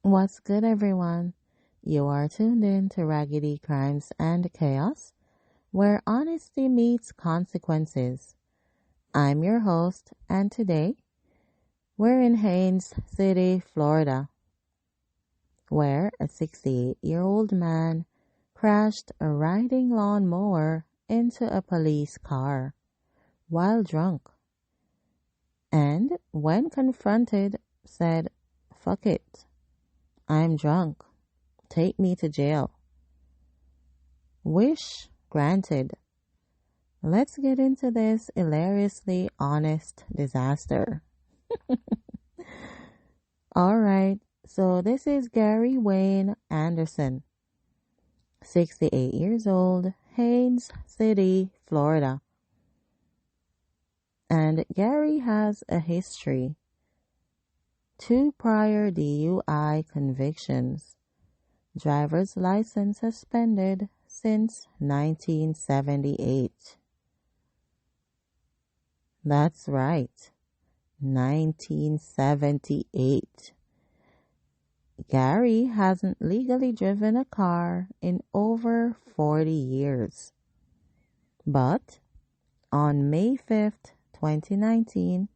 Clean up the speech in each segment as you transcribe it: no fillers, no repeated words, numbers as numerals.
What's good, everyone? You are tuned in to Raggedy Crimes and Chaos, where honesty meets consequences. I'm your host, and today we're in Haines City, Florida, where a 68-year-old man crashed a riding lawnmower into a police car while drunk, and when confronted, said, "Fuck it. I'm drunk. Take me to jail." Wish granted. Let's get into this hilariously honest disaster. Alright, so this is Gary Wayne Anderson, 68 years old, Haines City, Florida. And Gary has a history. 2 prior DUI convictions. Driver's license suspended since 1978. That's right, 1978. Gary hasn't legally driven a car in over 40 years. But on May 5th, 2019,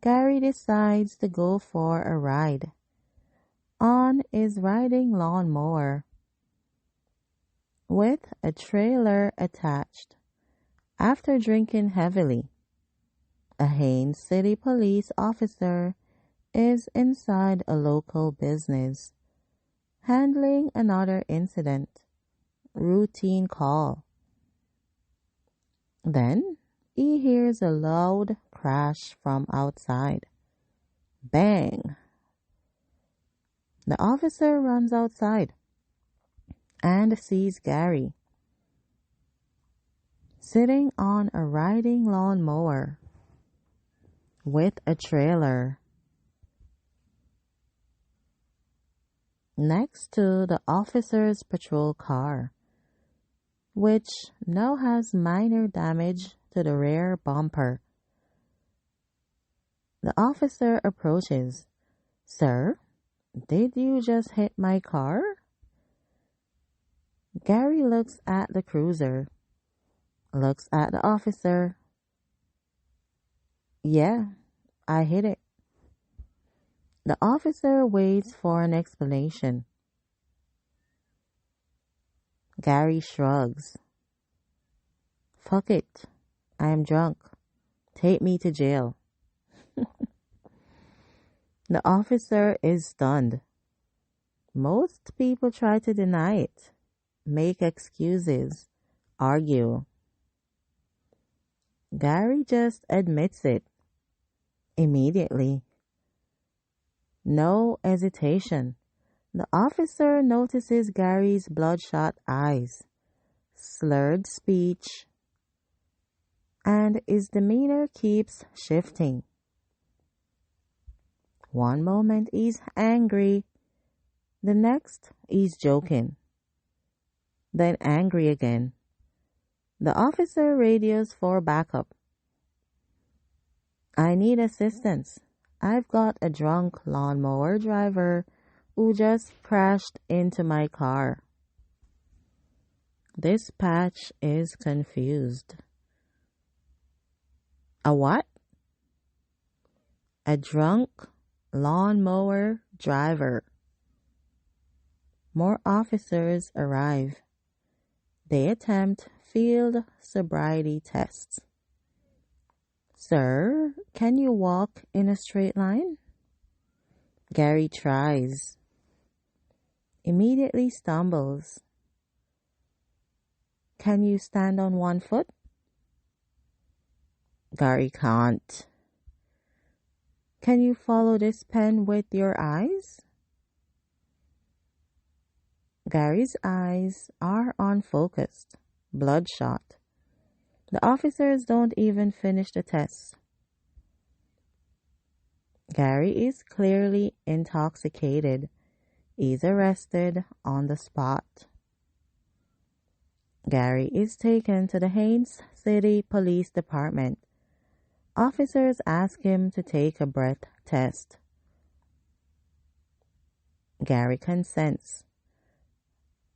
Gary decides to go for a ride on his riding lawnmower with a trailer attached. After drinking heavily, a Haines City police officer is inside a local business, handling another incident. Routine call. Then he hears a loud crash from outside. Bang! The officer runs outside and sees Gary sitting on a riding lawnmower with a trailer next to the officer's patrol car, which now has minor damage to the rear bumper. The officer approaches. "Sir, did you just hit my car?" Gary looks at the cruiser, looks at the officer. "Yeah, I hit it." The officer waits for an explanation. Gary shrugs. "Fuck it. I am drunk. Take me to jail." The officer is stunned. Most people try to deny it, make excuses, argue. Gary just admits it immediately. No hesitation. The officer notices Gary's bloodshot eyes, slurred speech, and his demeanor keeps shifting. One moment he's angry, the next he's joking, then angry again. The officer radios for backup. "I need assistance. I've got a drunk lawnmower driver who just crashed into my car." Dispatch is confused. "A what?" "A drunk lawnmower driver." More officers arrive. They attempt field sobriety tests. "Sir, can you walk in a straight line?" Gary tries. Immediately stumbles. "Can you stand on one foot?" Gary can't. "Can you follow this pen with your eyes?" Gary's eyes are unfocused, bloodshot. The officers don't even finish the test. Gary is clearly intoxicated. He's arrested on the spot. Gary is taken to the Haines City Police Department. Officers ask him to take a breath test. Gary consents,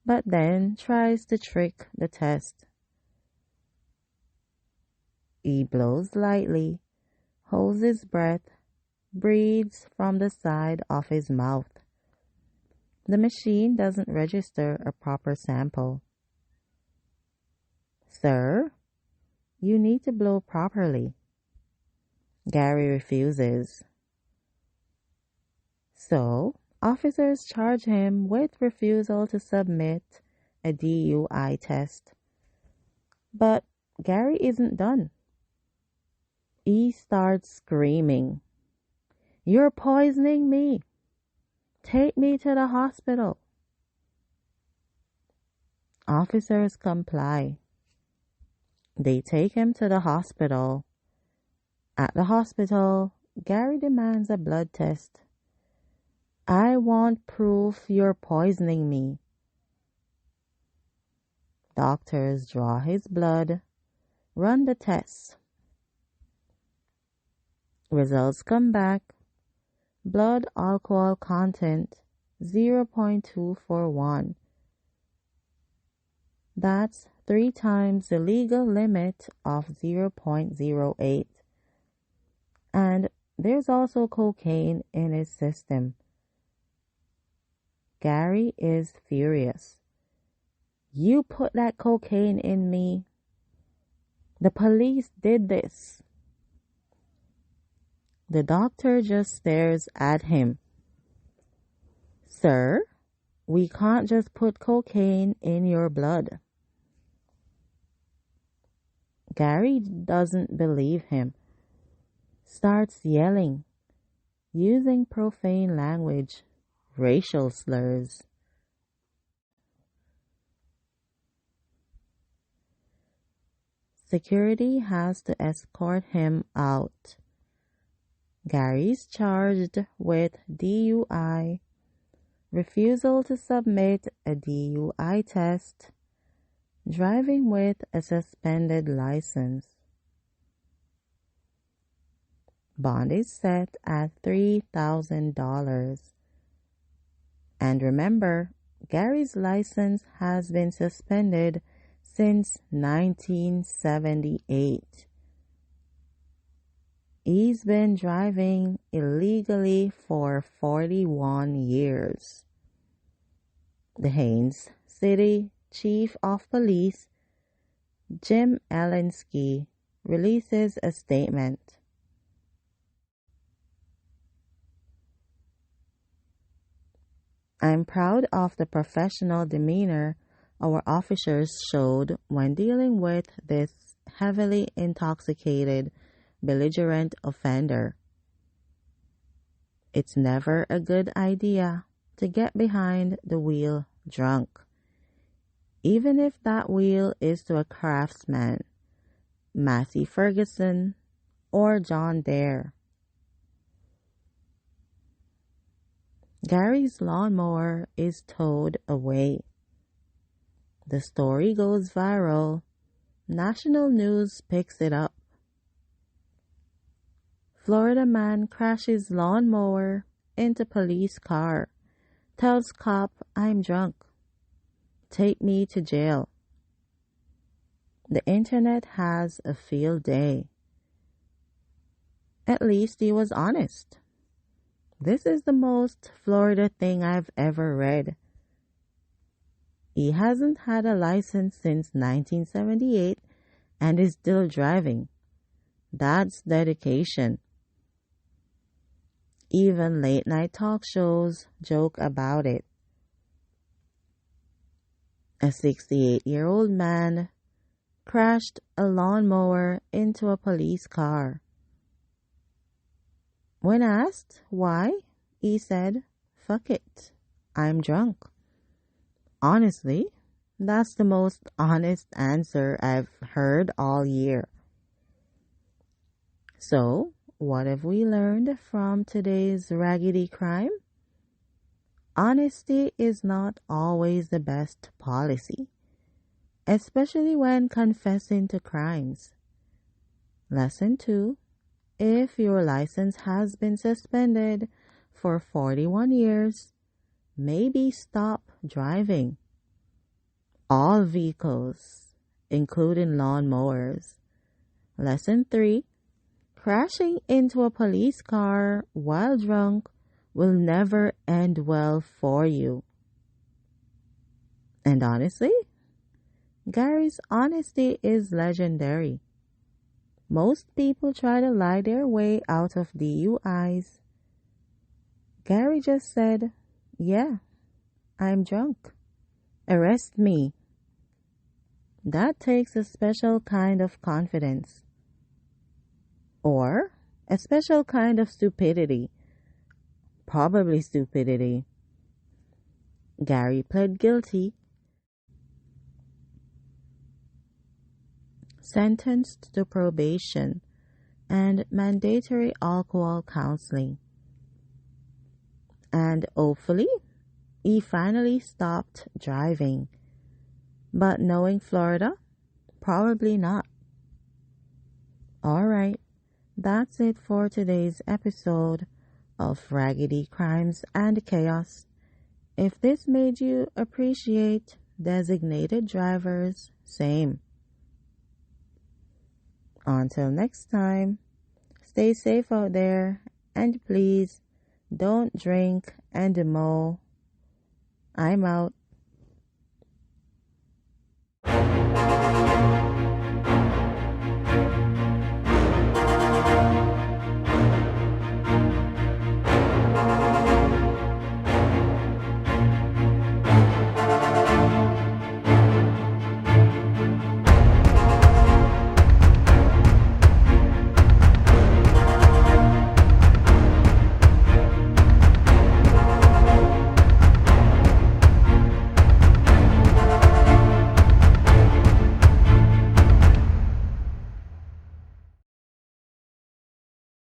but then tries to trick the test. He blows lightly, holds his breath, breathes from the side of his mouth. The machine doesn't register a proper sample. Sir, you need to blow properly. Gary refuses. So, officers charge him with refusal to submit a DUI test. But Gary isn't done. He starts screaming, "You're poisoning me! Take me to the hospital!" Officers comply. They take him to the hospital. At the hospital, Gary demands a blood test. "I want proof you're poisoning me." Doctors draw his blood, run the tests. Results come back. Blood alcohol content 0.241. That's 3 times the legal limit of 0.08. And there's also cocaine in his system. Gary is furious. "You put that cocaine in me. The police did this." The doctor just stares at him. "Sir, we can't just put cocaine in your blood." Gary doesn't believe him. Starts yelling, using profane language, racial slurs. Security has to escort him out. Gary's charged with DUI, refusal to submit a DUI test, driving with a suspended license. Bond is set at $3,000. And remember, Gary's license has been suspended since 1978. He's been driving illegally for 41 years. The Haines City Chief of Police, Jim Alinsky, releases a statement. "I'm proud of the professional demeanor our officers showed when dealing with this heavily intoxicated, belligerent offender. It's never a good idea to get behind the wheel drunk, even if that wheel is to a craftsman, Massey Ferguson, or John Dare." Gary's lawnmower is towed away. The story goes viral. National news picks it up. Florida man crashes lawnmower into police car. Tells cop, "I'm drunk. Take me to jail." The internet has a field day. At least he was honest. This is the most Florida thing I've ever read. He hasn't had a license since 1978 and is still driving. That's dedication. Even late-night talk shows joke about it. A 68-year-old man crashed a lawnmower into a police car. When asked why, he said, "Fuck it, I'm drunk." Honestly, that's the most honest answer I've heard all year. So, what have we learned from today's Raggedy crime? Honesty is not always the best policy, especially when confessing to crimes. Lesson 2. If your license has been suspended for 41 years, maybe stop driving. All vehicles, including lawnmowers. Lesson 3. Crashing into a police car while drunk will never end well for you. And honestly, Gary's honesty is legendary. Most people try to lie their way out of DUIs. Gary just said, "Yeah, I'm drunk. Arrest me." That takes a special kind of confidence. Or a special kind of stupidity. Probably stupidity. Gary pled guilty, sentenced to probation and mandatory alcohol counseling. And hopefully, he finally stopped driving. But knowing Florida, probably not. Alright, that's it for today's episode of Raggedy Crimes and Chaos. If this made you appreciate designated drivers, same. Until next time, stay safe out there and please don't drink and mow. I'm out.